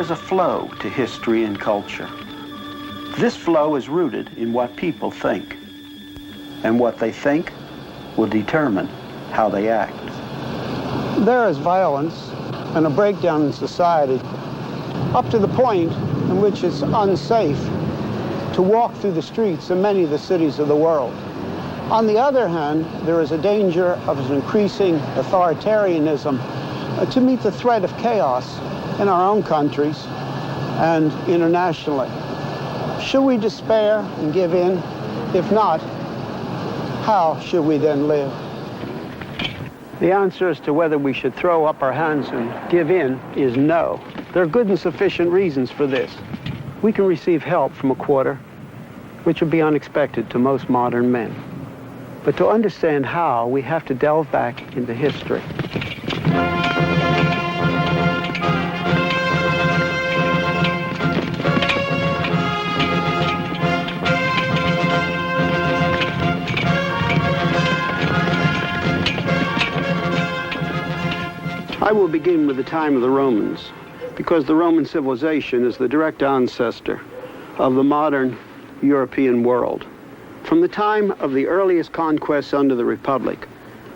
is a flow to history and culture. This flow is rooted in what people think, and what they think will determine how they act. There is violence and a breakdown in society up to the point in which it's unsafe to walk through the streets in many of the cities of the world. On the other hand, there is a danger of an increasing authoritarianism to meet the threat of chaos in our own countries and internationally. Should we despair and give in? If not, how should we then live? The answer as to whether we should throw up our hands and give in is no. There are good and sufficient reasons for this. We can receive help from a quarter, which would be unexpected to most modern men. But to understand how, we have to delve back into history. I will begin with the time of the Romans, because the Roman civilization is the direct ancestor of the modern European world. From the time of the earliest conquests under the Republic,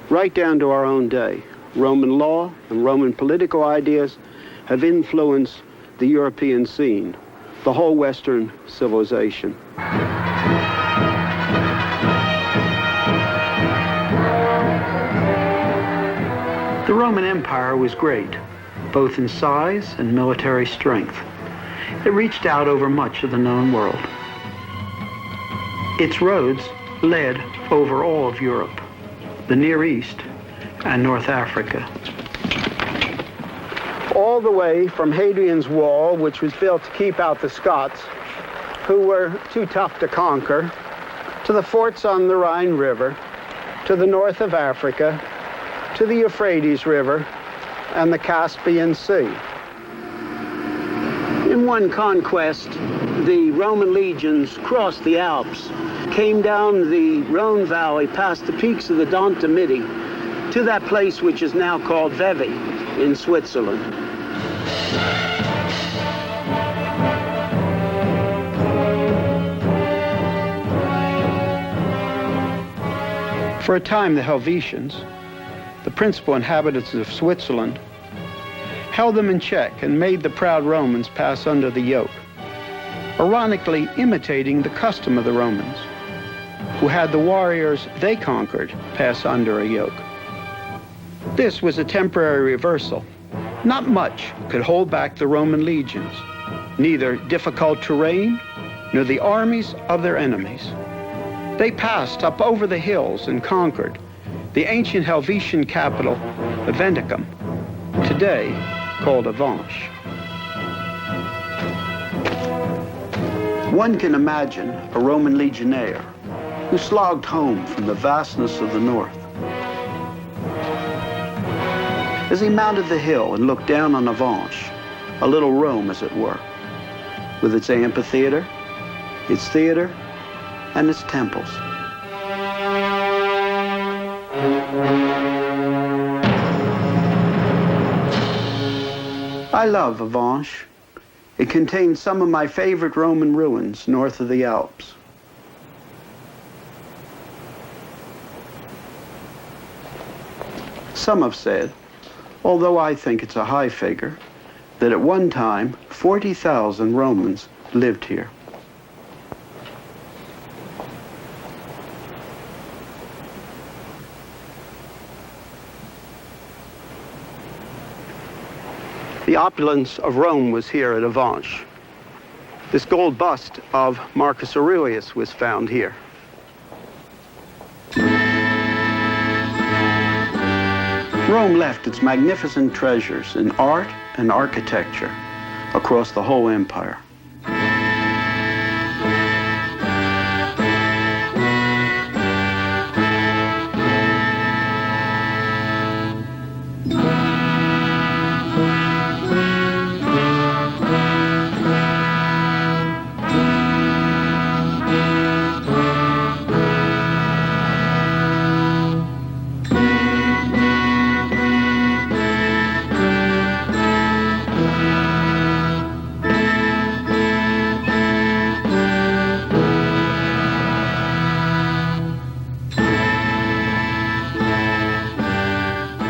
right down to our own day, Roman law and Roman political ideas have influenced the European scene, the whole Western civilization. The Roman Empire was great, both in size and military strength. It reached out over much of the known world. Its roads led over all of Europe, the Near East, and North Africa. All the way from Hadrian's Wall, which was built to keep out the Scots, who were too tough to conquer, to the forts on the Rhine River, to the north of Africa, to the Euphrates River, and the Caspian Sea. In one conquest, the Roman legions crossed the Alps, came down the Rhone Valley past the peaks of the Dent du Midi to that place which is now called Vevey in Switzerland. For a time, the Helvetians, the principal inhabitants of Switzerland, held them in check and made the proud Romans pass under the yoke, ironically imitating the custom of the Romans, who had the warriors they conquered pass under a yoke. This was a temporary reversal. Not much could hold back the Roman legions, neither difficult terrain nor the armies of their enemies. They passed up over the hills and conquered the ancient Helvetian capital, Aventicum, today called Avanches. One can imagine a Roman legionnaire who slogged home from the vastness of the north. As he mounted the hill and looked down on Avanches, a little Rome as it were, with its amphitheater, its theater, and its temples. I love Avanches. It contains some of my favorite Roman ruins north of the Alps. Some have said, although I think it's a high figure, that at one time 40,000 Romans lived here. The opulence of Rome was here at Avanches. This gold bust of Marcus Aurelius was found here. Rome left its magnificent treasures in art and architecture across the whole empire.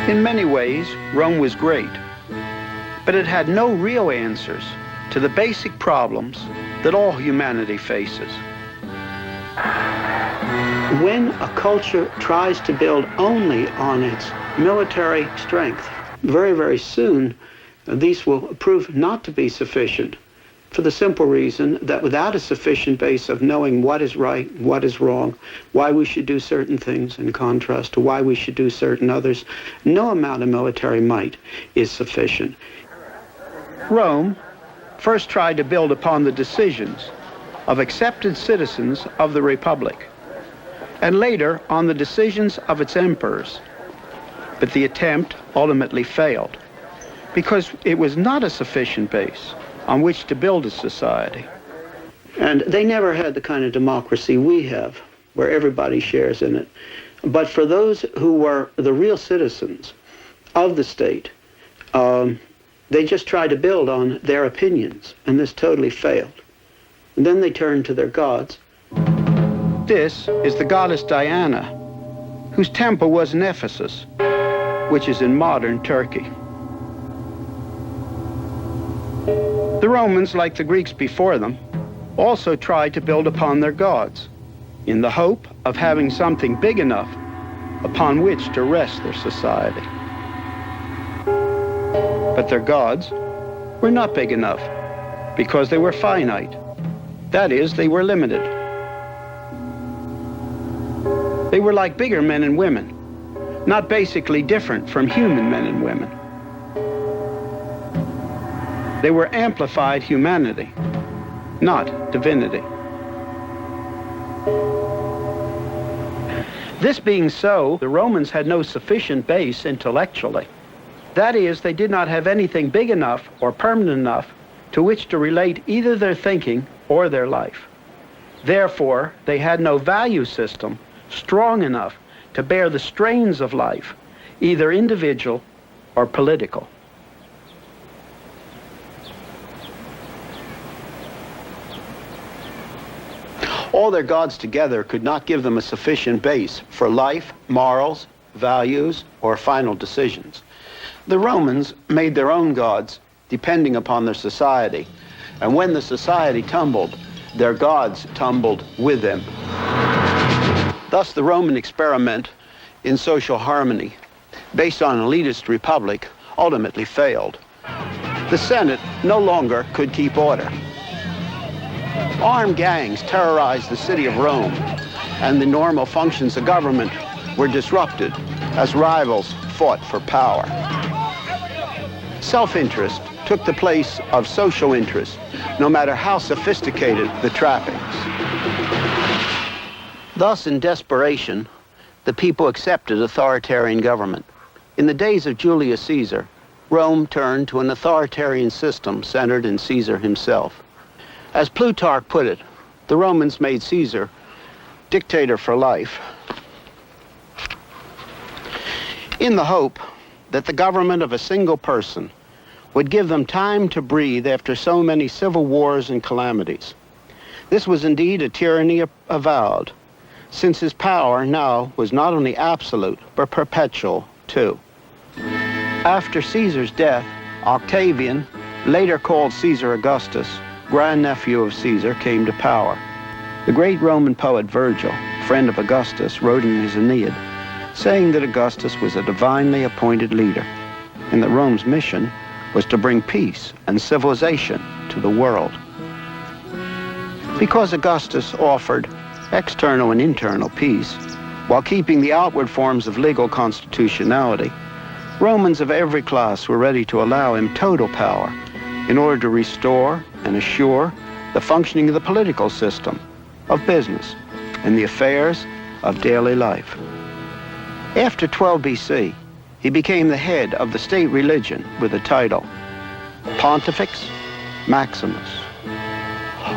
In many ways, Rome was great, but it had no real answers to the basic problems that all humanity faces. When a culture tries to build only on its military strength, very, very soon, these will prove not to be sufficient, for the simple reason that without a sufficient base of knowing what is right, what is wrong, why we should do certain things in contrast to why we should do certain others, no amount of military might is sufficient. Rome first tried to build upon the decisions of accepted citizens of the Republic, and later on the decisions of its emperors. But the attempt ultimately failed, because it was not a sufficient base on which to build a society. And they never had the kind of democracy we have, where everybody shares in it. But for those who were the real citizens of the state, they just tried to build on their opinions, and this totally failed. And then they turned to their gods. This is the goddess Diana, whose temple was in Ephesus, which is in modern Turkey. The Romans, like the Greeks before them, also tried to build upon their gods, in the hope of having something big enough upon which to rest their society. But their gods were not big enough, because they were finite. That is, they were limited. They were like bigger men and women, not basically different from human men and women. They were amplified humanity, not divinity. This being so, the Romans had no sufficient base intellectually. That is, they did not have anything big enough or permanent enough to which to relate either their thinking or their life. Therefore, they had no value system strong enough to bear the strains of life, either individual or political. All their gods together could not give them a sufficient base for life, morals, values, or final decisions. The Romans made their own gods depending upon their society, and when the society tumbled, their gods tumbled with them. Thus, the Roman experiment in social harmony, based on an elitist republic, ultimately failed. The Senate no longer could keep order. Armed gangs terrorized the city of Rome, and the normal functions of government were disrupted as rivals fought for power. Self-interest took the place of social interest, no matter how sophisticated the trappings. Thus, in desperation, the people accepted authoritarian government. In the days of Julius Caesar, Rome turned to an authoritarian system centered in Caesar himself. As Plutarch put it, the Romans made Caesar dictator for life, in the hope that the government of a single person would give them time to breathe after so many civil wars and calamities. This was indeed a tyranny avowed, since his power now was not only absolute, but perpetual too. After Caesar's death, Octavian, later called Caesar Augustus, grandnephew of Caesar, came to power. The great Roman poet Virgil, friend of Augustus, wrote in his Aeneid, saying that Augustus was a divinely appointed leader, and that Rome's mission was to bring peace and civilization to the world. Because Augustus offered external and internal peace, while keeping the outward forms of legal constitutionality, Romans of every class were ready to allow him total power in order to restore and assure the functioning of the political system, of business, and the affairs of daily life. After 12 BC, he became the head of the state religion with the title Pontifex Maximus.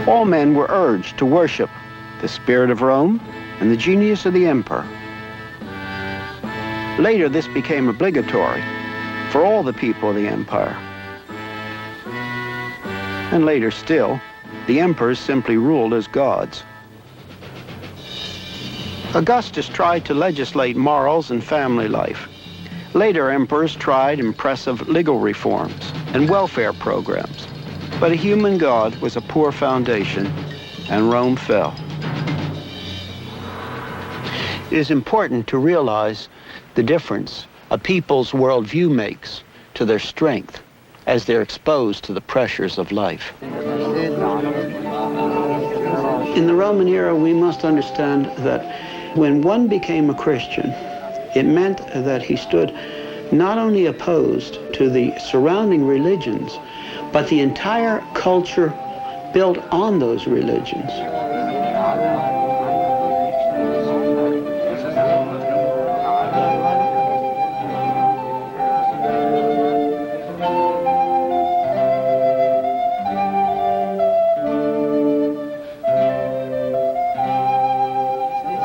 All men were urged to worship the spirit of Rome and the genius of the emperor. Later, this became obligatory for all the people of the empire. And later still, the emperors simply ruled as gods. Augustus tried to legislate morals and family life, Later emperors tried impressive legal reforms and welfare programs, but a human god was a poor foundation, and Rome fell. It is important to realize the difference a people's worldview makes to their strength as they're exposed to the pressures of life. In the Roman era, we must understand that when one became a Christian, it meant that he stood not only opposed to the surrounding religions, but the entire culture built on those religions.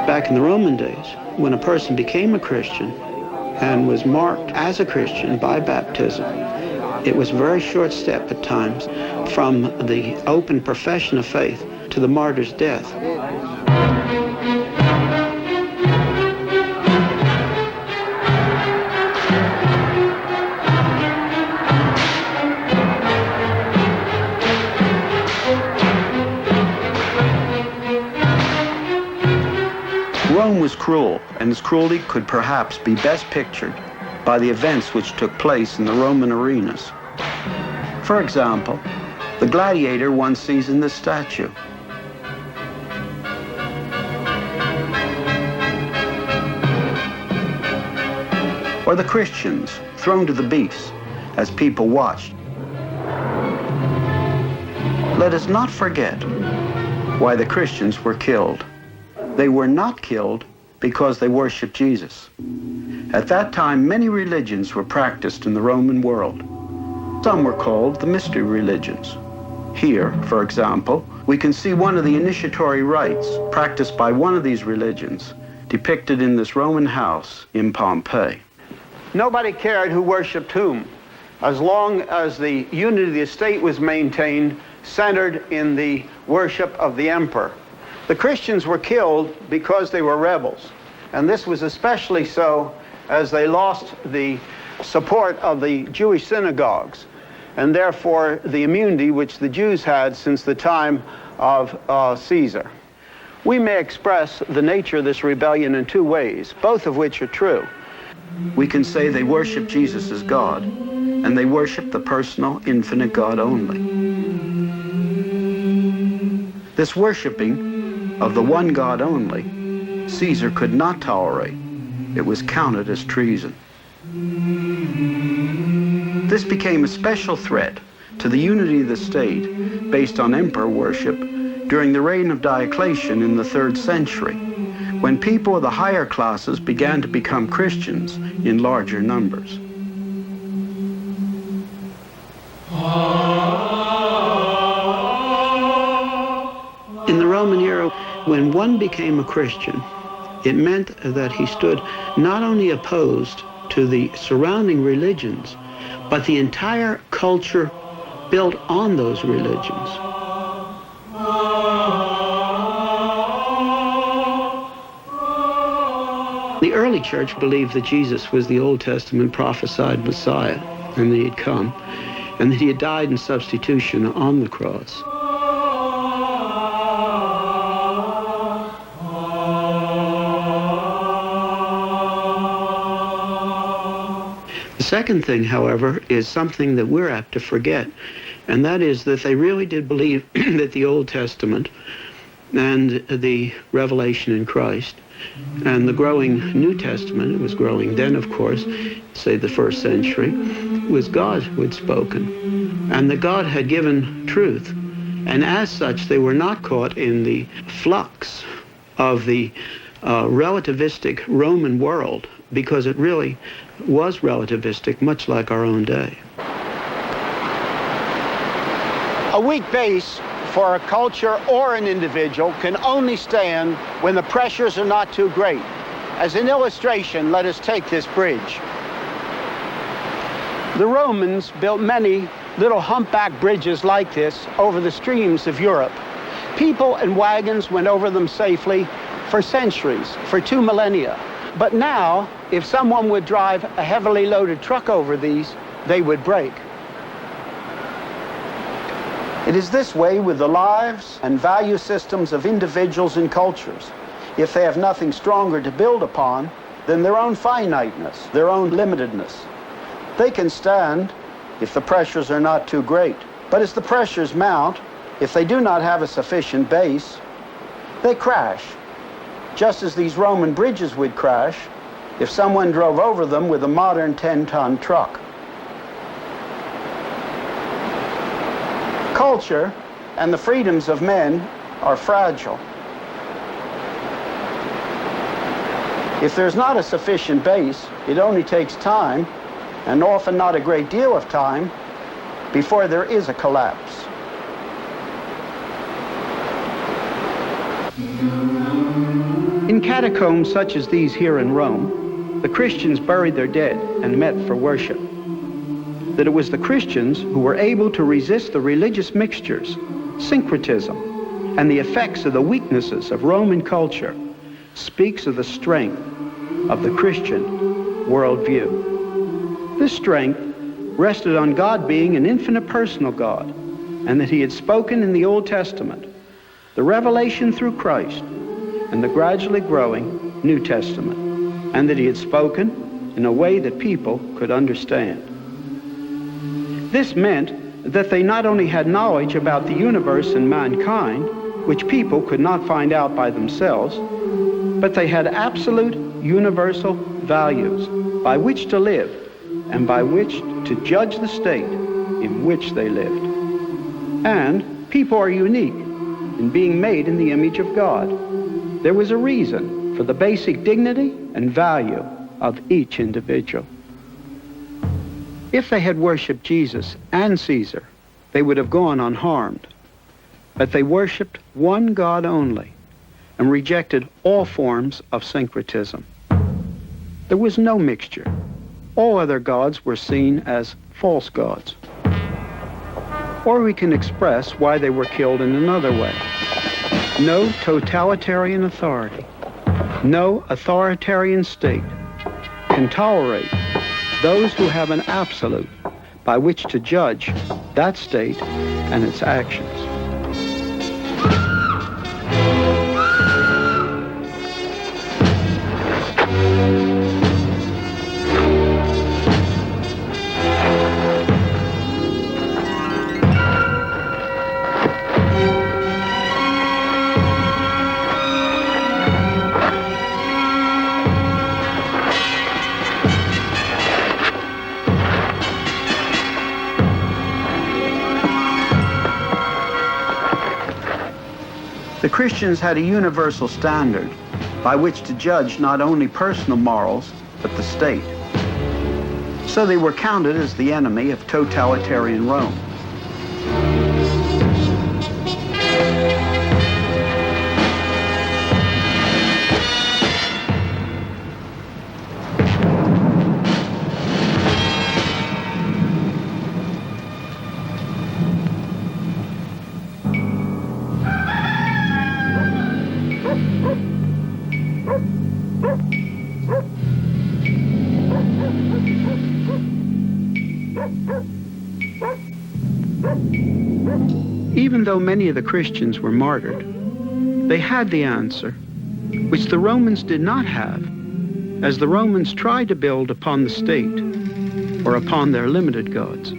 Back in the Roman days, when a person became a Christian and was marked as a Christian by baptism, it was a very short step at times from the open profession of faith to the martyr's death. Rome was cruel, and its cruelty could perhaps be best pictured by the events which took place in the Roman arenas. For example, the gladiator one sees in this statue. Or the Christians thrown to the beasts as people watched. Let us not forget why the Christians were killed. They were not killed because they worshiped Jesus. At that time, many religions were practiced in the Roman world. Some were called the mystery religions. Here, for example, we can see one of the initiatory rites practiced by one of these religions, depicted in this Roman house in Pompeii. Nobody cared who worshipped whom, as long as the unity of the state was maintained, centered in the worship of the emperor. The Christians were killed because they were rebels, and this was especially so as they lost the support of the Jewish synagogues, and therefore the immunity which the Jews had since the time of Caesar. We may express the nature of this rebellion in two ways, both of which are true. We can say they worship Jesus as God, and they worship the personal, infinite God only. This worshiping of the one God only, Caesar could not tolerate. It was counted as treason. This became a special threat to the unity of the state based on emperor worship during the reign of Diocletian in the 3rd century, when people of the higher classes began to become Christians in larger numbers. In the Roman era, when one became a Christian, it meant that he stood not only opposed to the surrounding religions, but the entire culture built on those religions. The early church believed that Jesus was the Old Testament prophesied Messiah, and that he had come, and that he had died in substitution on the cross. The second thing, however, is something that we're apt to forget, and that is that they really did believe that the Old Testament and the revelation in Christ and the growing New Testament, it was growing then, of course, say the 1st century, was God who had spoken, and that God had given truth. And as such, they were not caught in the flux of the relativistic Roman world, because it really was relativistic, much like our own day. A weak base for a culture or an individual can only stand when the pressures are not too great. As an illustration, let us take this bridge. The Romans built many little humpback bridges like this over the streams of Europe. People and wagons went over them safely for centuries, for 2 millennia. But now, if someone would drive a heavily loaded truck over these, they would break. It is this way with the lives and value systems of individuals and cultures. If they have nothing stronger to build upon than their own finiteness, their own limitedness, they can stand if the pressures are not too great. But as the pressures mount, if they do not have a sufficient base, they crash, just as these Roman bridges would crash if someone drove over them with a modern 10-ton truck. Culture and the freedoms of men are fragile. If there's not a sufficient base, it only takes time, and often not a great deal of time, before there is a collapse. In catacombs such as these here in Rome, the Christians buried their dead and met for worship. That it was the Christians who were able to resist the religious mixtures, syncretism, and the effects of the weaknesses of Roman culture speaks of the strength of the Christian worldview. This strength rested on God being an infinite personal God, and that he had spoken in the Old Testament, the revelation through Christ, and the gradually growing New Testament, and that he had spoken in a way that people could understand. This meant that they not only had knowledge about the universe and mankind, which people could not find out by themselves, but they had absolute universal values by which to live and by which to judge the state in which they lived. And people are unique in being made in the image of God. There was a reason for the basic dignity and value of each individual. If they had worshipped Jesus and Caesar, they would have gone unharmed. But they worshipped one God only and rejected all forms of syncretism. There was no mixture. All other gods were seen as false gods. Or we can express why they were killed in another way. No totalitarian authority, no authoritarian state can tolerate those who have an absolute by which to judge that state and its actions. The Christians had a universal standard by which to judge not only personal morals, but the state. So they were counted as the enemy of totalitarian Rome. Even though many of the Christians were martyred, they had the answer, which the Romans did not have, as the Romans tried to build upon the state or upon their limited gods.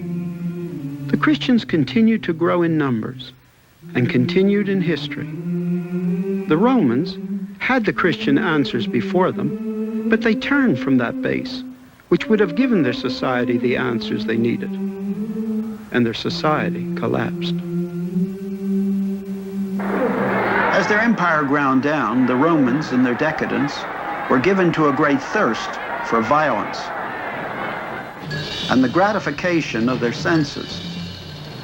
The Christians continued to grow in numbers and continued in history. The Romans had the Christian answers before them, but they turned from that base, which would have given their society the answers they needed, and their society collapsed. As their empire ground down, the Romans, in their decadence, were given to a great thirst for violence and the gratification of their senses,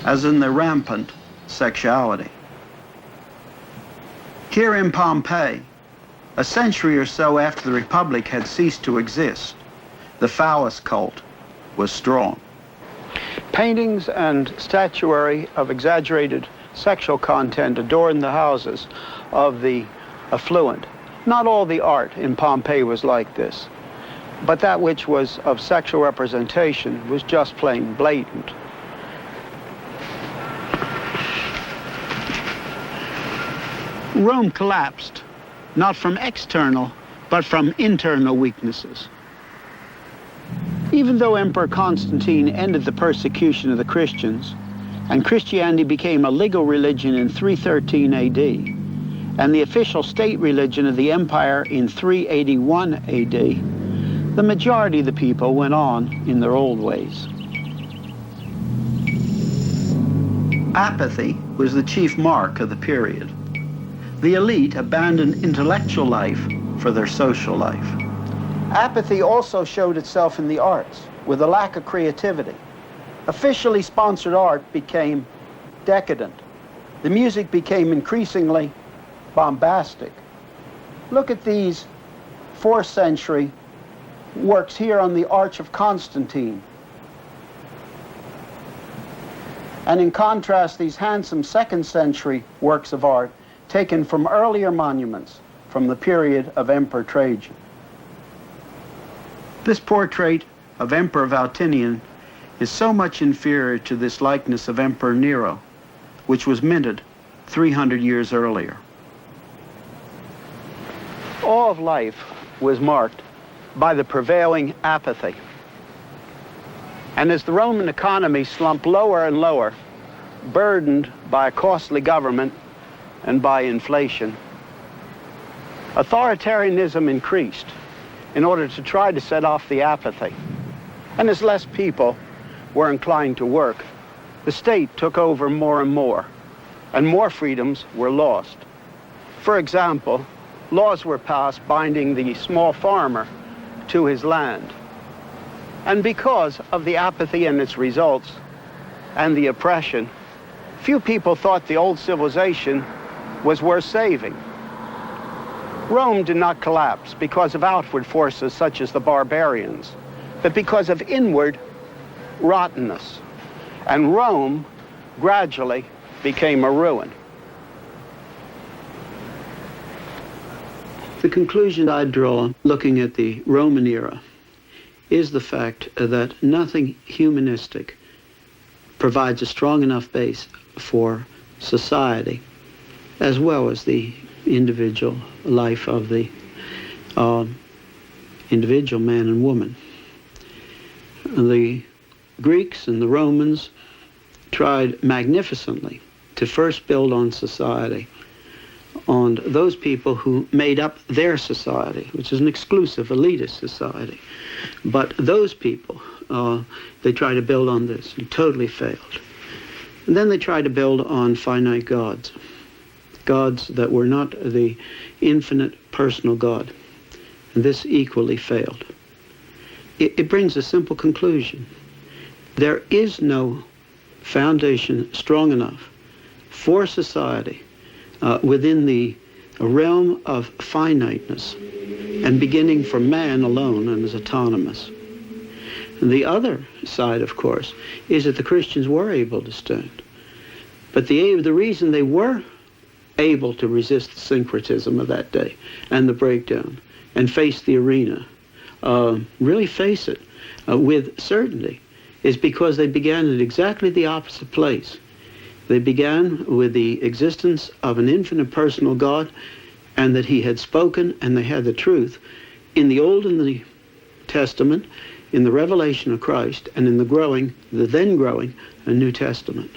as in their rampant sexuality. Here in Pompeii, a century or so after the Republic had ceased to exist, the phallus cult was strong. Paintings and statuary of exaggerated sexual content adorned the houses of the affluent. Not all the art in Pompeii was like this, but that which was of sexual representation was just plain blatant. Rome collapsed, not from external, but from internal weaknesses. Even though Emperor Constantine ended the persecution of the Christians, and Christianity became a legal religion in 313 AD, and the official state religion of the empire in 381 AD, the majority of the people went on in their old ways. Apathy was the chief mark of the period. The elite abandoned intellectual life for their social life. Apathy also showed itself in the arts, with a lack of creativity. Officially sponsored art became decadent. The music became increasingly bombastic. Look at these 4th century works here on the Arch of Constantine. And in contrast, these handsome 2nd century works of art taken from earlier monuments from the period of Emperor Trajan. This portrait of Emperor Valentinian is so much inferior to this likeness of Emperor Nero, which was minted 300 years earlier. All of life was marked by the prevailing apathy. And as the Roman economy slumped lower and lower, burdened by a costly government and by inflation, authoritarianism increased in order to try to set off the apathy. And as less people were inclined to work, the state took over more and more freedoms were lost. For example, laws were passed binding the small farmer to his land. And because of the apathy and its results and the oppression, few people thought the old civilization was worth saving. Rome did not collapse because of outward forces such as the barbarians, but because of inward rottenness. And Rome gradually became a ruin. The conclusion I draw looking at the Roman era is the fact that nothing humanistic provides a strong enough base for society, as well as the individual life of the individual man and woman. The Greeks and the Romans tried magnificently to first build on society, on those people who made up their society, which is an exclusive elitist society. But those people, they tried to build on this and totally failed. And then they tried to build on finite gods, gods that were not the infinite personal God. And this equally failed. It brings a simple conclusion. There is no foundation strong enough for society within the realm of finiteness and beginning from man alone and as autonomous. And the other side, of course, is that the Christians were able to stand. But the reason they were able to resist the syncretism of that day and the breakdown and face the arena, really face it with certainty, is because they began at exactly the opposite place. They began with the existence of an infinite personal God, and that he had spoken and they had the truth in the Old and the Testament, in the revelation of Christ, and in the then growing New Testament.